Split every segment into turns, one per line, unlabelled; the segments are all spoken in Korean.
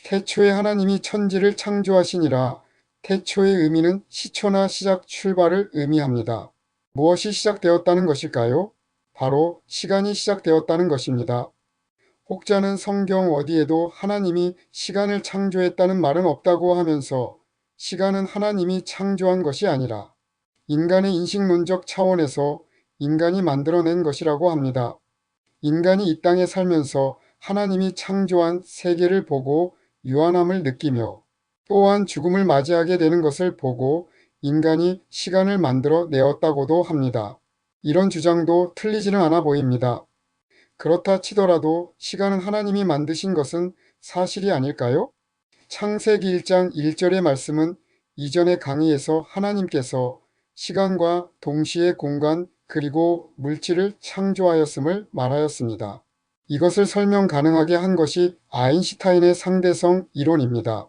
태초에 하나님이 천지를 창조하시니라. 태초의 의미는 시초나 시작, 출발을 의미합니다. 무엇이 시작되었다는 것일까요? 바로 시간이 시작되었다는 것입니다. 혹자는 성경 어디에도 하나님이 시간을 창조했다는 말은 없다고 하면서 시간은 하나님이 창조한 것이 아니라 인간의 인식론적 차원에서 인간이 만들어낸 것이라고 합니다. 인간이 이 땅에 살면서 하나님이 창조한 세계를 보고 유한함을 느끼며 또한 죽음을 맞이하게 되는 것을 보고 인간이 시간을 만들어 내었다고도 합니다. 이런 주장도 틀리지는 않아 보입니다. 그렇다 치더라도 시간은 하나님이 만드신 것은 사실이 아닐까요? 창세기 1장 1절의 말씀은 이전의 강의에서 하나님께서 시간과 동시에 공간 그리고 물질을 창조하였음을 말하였습니다. 이것을 설명 가능하게 한 것이 아인슈타인의 상대성 이론입니다.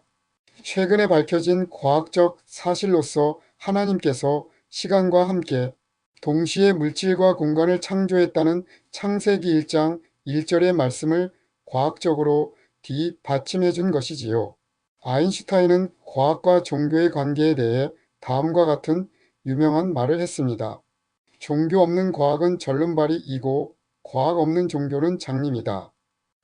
최근에 밝혀진 과학적 사실로서 하나님께서 시간과 함께 동시에 물질과 공간을 창조했다는 창세기 1장 1절의 말씀을 과학적으로 뒷받침해 준 것이지요. 아인슈타인은 과학과 종교의 관계에 대해 다음과 같은 유명한 말을 했습니다. 종교 없는 과학은 절름발이이고 과학 없는 종교는 장님이다.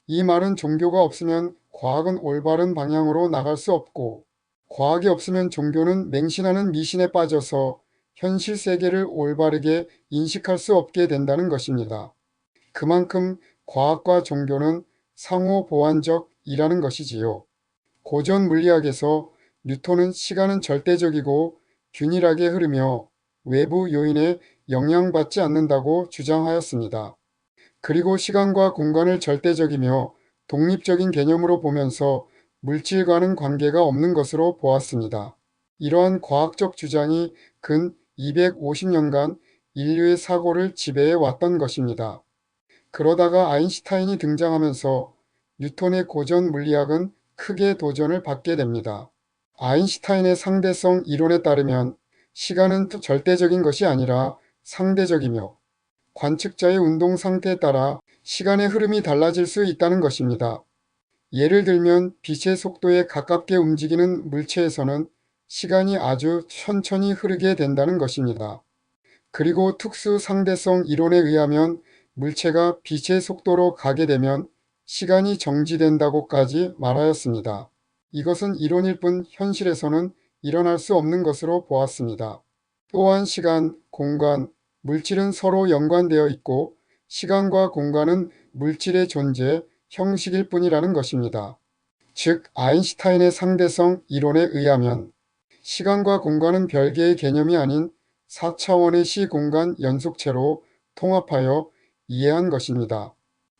이 말은 종교가 없으면 과학은 올바른 방향으로 나갈 수 없고 과학이 없으면 종교는 맹신하는 미신에 빠져서 현실 세계를 올바르게 인식할 수 없게 된다는 것입니다. 그만큼 과학과 종교는 상호 보완적이라는 것이지요. 고전 물리학에서 뉴턴은 시간은 절대적이고 균일하게 흐르며 외부 요인에 영향받지 않는다고 주장하였습니다. 그리고 시간과 공간을 절대적이며 독립적인 개념으로 보면서 물질과는 관계가 없는 것으로 보았습니다. 이러한 과학적 주장이 근 250년간 인류의 사고를 지배해 왔던 것입니다. 그러다가 아인슈타인이 등장하면서 뉴턴의 고전 물리학은 크게 도전을 받게 됩니다. 아인슈타인의 상대성 이론에 따르면 시간은 절대적인 것이 아니라 상대적이며 관측자의 운동 상태에 따라 시간의 흐름이 달라질 수 있다는 것입니다. 예를 들면 빛의 속도에 가깝게 움직이는 물체에서는 시간이 아주 천천히 흐르게 된다는 것입니다. 그리고 특수 상대성 이론에 의하면 물체가 빛의 속도로 가게 되면 시간이 정지된다고까지 말하였습니다. 이것은 이론일 뿐 현실에서는 일어날 수 없는 것으로 보았습니다. 또한 시간, 공간, 물질은 서로 연관되어 있고 시간과 공간은 물질의 존재, 형식일 뿐이라는 것입니다. 즉, 아인슈타인의 상대성 이론에 의하면 시간과 공간은 별개의 개념이 아닌 4차원의 시공간 연속체로 통합하여 이해한 것입니다.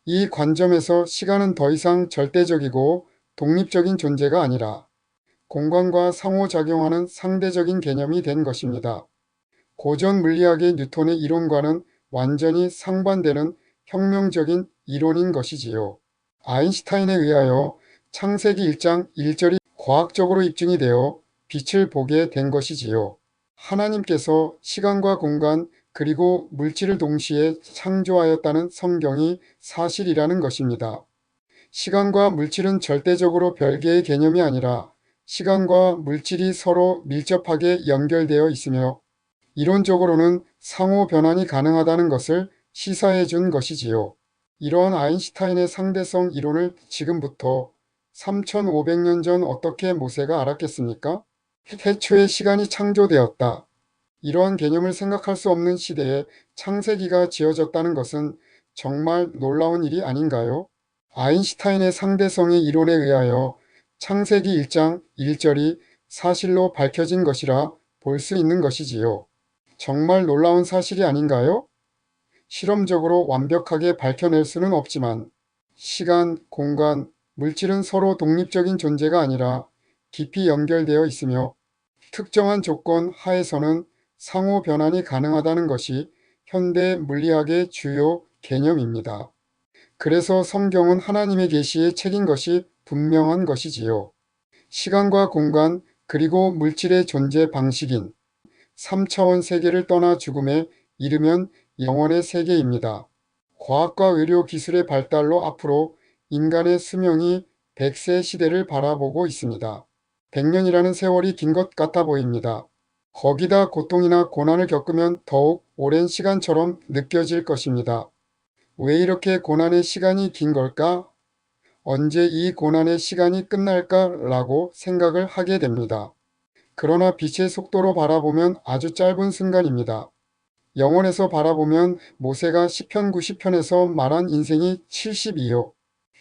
이 관점에서 시간은 더 이상 절대적이고 독립적인 존재가 아니라 공간과 상호작용하는 상대적인 개념이 된 것입니다. 고전 물리학의 뉴턴의 이론과는 완전히 상반되는 혁명적인 이론인 것이지요. 아인슈타인에 의하여 창세기 1장 1절이 과학적으로 입증이 되어 빛을 보게 된 것이지요. 하나님께서 시간과 공간 그리고 물질을 동시에 창조하였다는 성경이 사실이라는 것입니다. 시간과 물질은 절대적으로 별개의 개념이 아니라 시간과 물질이 서로 밀접하게 연결되어 있으며 이론적으로는 상호 변환이 가능하다는 것을 시사해 준 것이지요. 이러한 아인슈타인의 상대성 이론을 지금부터 3500년 전 어떻게 모세가 알았겠습니까? 태초에 시간이 창조되었다. 이러한 개념을 생각할 수 없는 시대에 창세기가 지어졌다는 것은 정말 놀라운 일이 아닌가요? 아인슈타인의 상대성의 이론에 의하여 창세기 1장 1절이 사실로 밝혀진 것이라 볼 수 있는 것이지요. 정말 놀라운 사실이 아닌가요? 실험적으로 완벽하게 밝혀낼 수는 없지만 시간, 공간, 물질은 서로 독립적인 존재가 아니라 깊이 연결되어 있으며 특정한 조건 하에서는 상호 변환이 가능하다는 것이 현대 물리학의 주요 개념입니다. 그래서 성경은 하나님의 계시에 책인 것이 분명한 것이지요. 시간과 공간 그리고 물질의 존재 방식인 3차원 세계를 떠나 죽음에 이르면 영원의 세계입니다. 과학과 의료 기술의 발달로 앞으로 인간의 수명이 100세 시대를 바라보고 있습니다. 100년이라는 세월이 긴 것 같아 보입니다. 거기다 고통이나 고난을 겪으면 더욱 오랜 시간처럼 느껴질 것입니다. 왜 이렇게 고난의 시간이 긴 걸까? 언제 이 고난의 시간이 끝날까라고 생각을 하게 됩니다. 그러나 빛의 속도로 바라보면 아주 짧은 순간입니다. 영원에서 바라보면 모세가 시편 90편에서 말한 인생이 72요.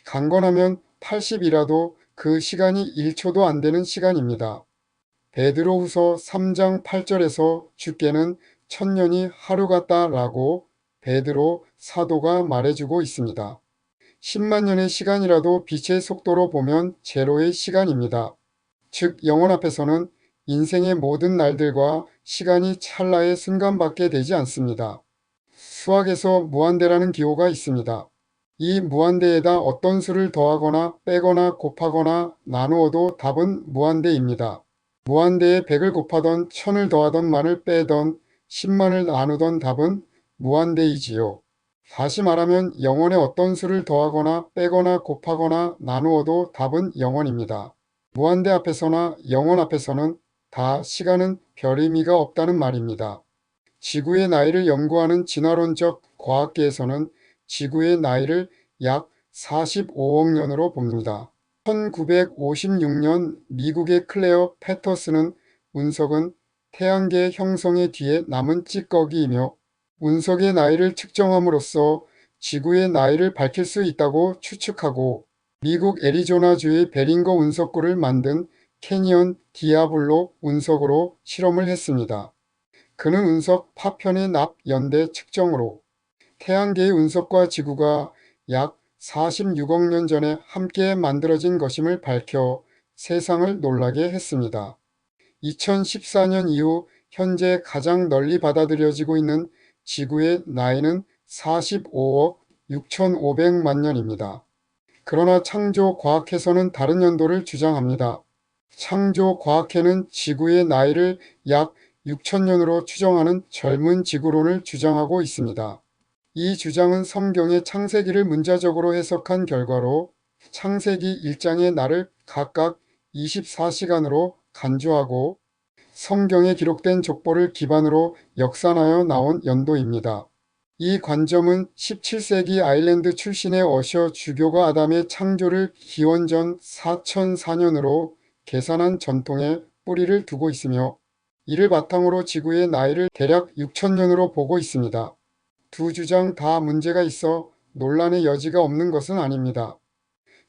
강건하면 80이라도 그 시간이 1초도 안 되는 시간입니다. 베드로후서 3장 8절에서 주께는 천년이 하루 같다라고 베드로 사도가 말해주고 있습니다. 10만 년의 시간이라도 빛의 속도로 보면 제로의 시간입니다. 즉 영혼 앞에서는 인생의 모든 날들과 시간이 찰나의 순간밖에 되지 않습니다. 수학에서 무한대라는 기호가 있습니다. 이 무한대에다 어떤 수를 더하거나 빼거나 곱하거나 나누어도 답은 무한대입니다. 무한대에 100을 곱하던 1000을 더하던 만을 빼던 10만을 나누던 답은 무한대이지요. 다시 말하면 영혼에 어떤 수를 더하거나 빼거나 곱하거나 나누어도 답은 영혼입니다. 무한대 앞에서나 영혼 앞에서는 다 시간은 별 의미가 없다는 말입니다. 지구의 나이를 연구하는 진화론적 과학계에서는 지구의 나이를 약 45억 년으로 봅니다. 1956년 미국의 클레어 패터슨은 운석은 태양계 형성의 뒤에 남은 찌꺼기이며 운석의 나이를 측정함으로써 지구의 나이를 밝힐 수 있다고 추측하고 미국 애리조나주의 베링거 운석구를 만든 캐니언 디아블로 운석으로 실험을 했습니다. 그는 운석 파편의 납 연대 측정으로 태양계의 운석과 지구가 약 46억 년 전에 함께 만들어진 것임을 밝혀 세상을 놀라게 했습니다. 2014년 이후 현재 가장 널리 받아들여지고 있는 지구의 나이는 45억 6,500만 년입니다. 그러나 창조과학회에서는 다른 연도를 주장합니다. 창조과학회는 지구의 나이를 약 6,000년으로 추정하는 젊은 지구론을 주장하고 있습니다. 이 주장은 성경의 창세기를 문자적으로 해석한 결과로 창세기 1장의 날을 각각 24시간으로 간주하고 성경에 기록된 족보를 기반으로 역산하여 나온 연도입니다. 이 관점은 17세기 아일랜드 출신의 어셔 주교가 아담의 창조를 기원전 4004년으로 계산한 전통에 뿌리를 두고 있으며 이를 바탕으로 지구의 나이를 대략 6,000년으로 보고 있습니다. 두 주장 다 문제가 있어 논란의 여지가 없는 것은 아닙니다.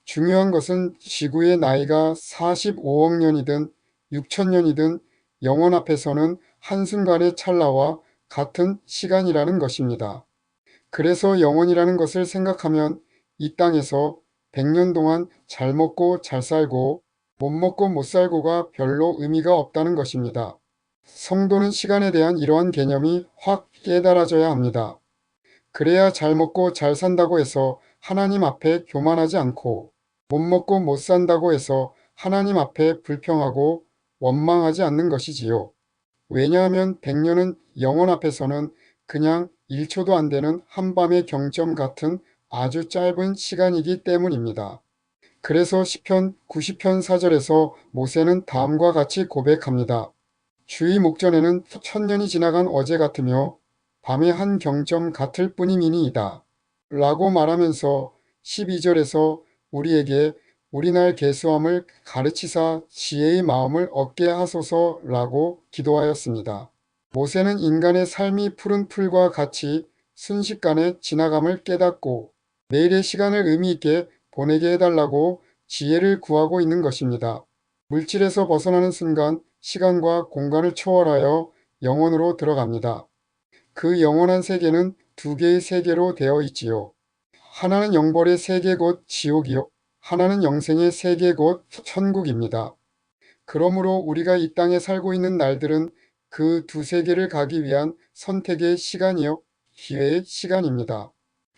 중요한 것은 지구의 나이가 45억 년이든 6,000년이든 영혼 앞에서는 한순간의 찰나와 같은 시간이라는 것입니다. 그래서 영혼이라는 것을 생각하면 이 땅에서 100년 동안 잘 먹고 잘 살고 못 먹고 못 살고가 별로 의미가 없다는 것입니다. 성도는 시간에 대한 이러한 개념이 확 깨달아져야 합니다. 그래야 잘 먹고 잘 산다고 해서 하나님 앞에 교만하지 않고 못 먹고 못 산다고 해서 하나님 앞에 불평하고 원망하지 않는 것이지요. 왜냐하면 100년은 영혼 앞에서는 그냥 1초도 안 되는 한밤의 경점 같은 아주 짧은 시간이기 때문입니다. 그래서 시편 90편 4절에서 모세는 다음과 같이 고백합니다. 주의 목전에는 1000년이 지나간 어제 같으며 밤의 한 경점 같을 뿐이니이다. 라고 말하면서 12절에서 우리에게 우리날 계수함을 가르치사 지혜의 마음을 얻게 하소서라고 기도하였습니다. 모세는 인간의 삶이 푸른 풀과 같이 순식간에 지나감을 깨닫고 내일의 시간을 의미 있게 보내게 해달라고 지혜를 구하고 있는 것입니다. 물질에서 벗어나는 순간 시간과 공간을 초월하여 영혼으로 들어갑니다. 그 영원한 세계는 두 개의 세계로 되어 있지요. 하나는 영벌의 세계 곧 지옥이요. 하나는 영생의 세계 곧 천국입니다. 그러므로 우리가 이 땅에 살고 있는 날들은 그 두 세계를 가기 위한 선택의 시간이요. 기회의 시간입니다.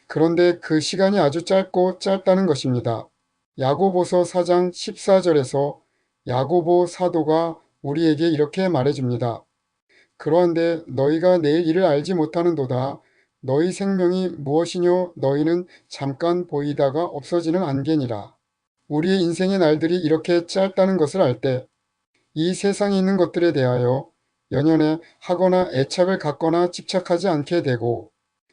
그런데 그 시간이 아주 짧고 짧다는 것입니다. 야고보서 4장 14절에서 야고보 사도가 우리에게 이렇게 말해줍니다. 그러한데 너희가 내일 일을 알지 못하는도다. 너희 생명이 무엇이뇨? 너희는 잠깐 보이다가 없어지는 안개니라. 우리의 인생의 날들이 이렇게 짧다는 것을 알 때 이 세상에 있는 것들에 대하여 연연해 하거나 애착을 갖거나 집착하지 않게 되고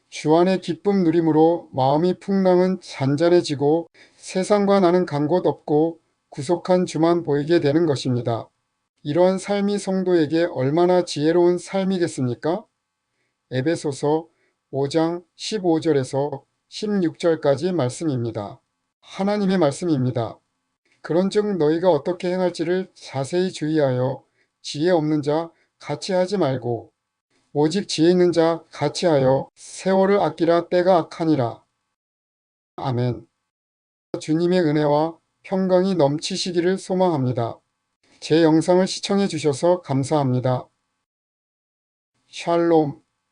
주 안의 기쁨 누림으로 마음이 풍랑은 잔잔해지고 세상과 나는 간 곳 없고 구속한 주만 보이게 되는 것입니다. 이러한 삶이 성도에게 얼마나 지혜로운 삶이겠습니까? 에베소서 5장 15절에서 16절까지 말씀입니다. 하나님의 말씀입니다. 그런즉 너희가 어떻게 행할지를 자세히 주의하여 지혜 없는 자 같이 하지 말고 오직 지혜 있는 자 같이 하여 세월을 아끼라 때가 악하니라. 아멘. 주님의 은혜와 평강이 넘치시기를 소망합니다. 제 영상을 시청해 주셔서 감사합니다. 샬롬.